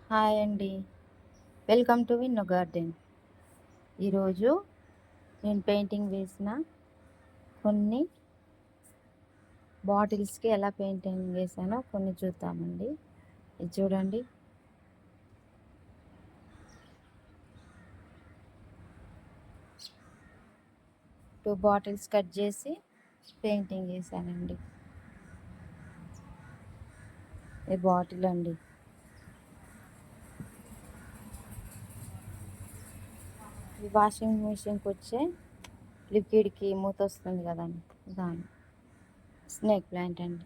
Hi అండి. Welcome to Vinno garden. ఈరోజు నేను పెయింటింగ్ వేసిన కొన్ని బాటిల్స్కి ఎలా పెయింటింగ్ వేసానో కొన్ని చూద్దామండి. ఇది చూడండి. టూ బాటిల్స్ కట్ చేసి పెయింటింగ్ వేసానండి. ఈ బాటిల్ అండి. ఈ వాషింగ్ మిషన్కి వచ్చే లిక్విడ్కి మూత వస్తుంది కదండి, దాని స్నేక్ ప్లాంట్ అండి.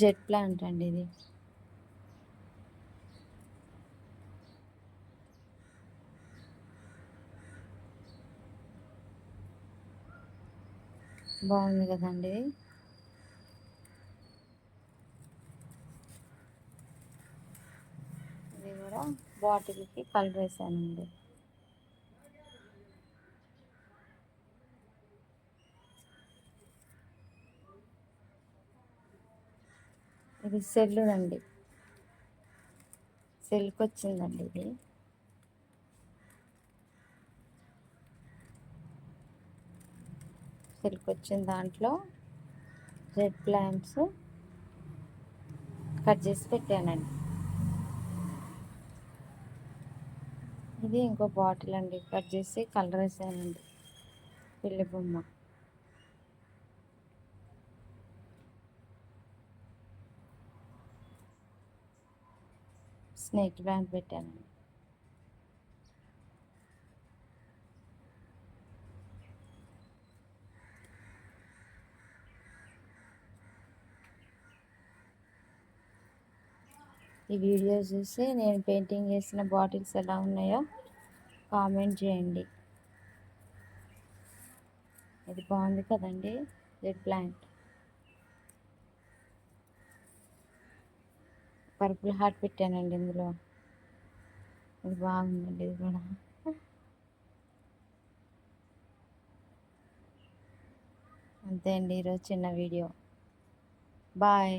జెట్ ప్లాంట్ అండి ఇది. బాగుంది కదండి. ఇది కూడా బాటిల్కి కలర్ వేసానండి. ఇది సెల్లుదండి, సెల్కి వచ్చిందండి ఇది. సెల్కి వచ్చిన దాంట్లో రెడ్ ప్లాంట్స్ కట్ చేసి పెట్టానండి. ఇది ఇంకో బాటిల్ అండి, కట్ చేసి కలర్ వేసానండి. పిల్లి బొమ్మ. స్నేక్ ప్లాంట్ పెట్టానండి. ఈ వీడియో చూసి నేను పెయింటింగ్ చేసిన బాటిల్స్ ఎలా ఉన్నాయో కామెంట్ చేయండి. ఇది బాగుంది కదండి, రెడ్ ప్లాంట్. పర్పుల్ హార్ట్ పెట్టానండి ఇందులో. ఇది బాగుందండి ఇది కూడా. అంతే అండి ఈరోజు చిన్న వీడియో. బాయ్.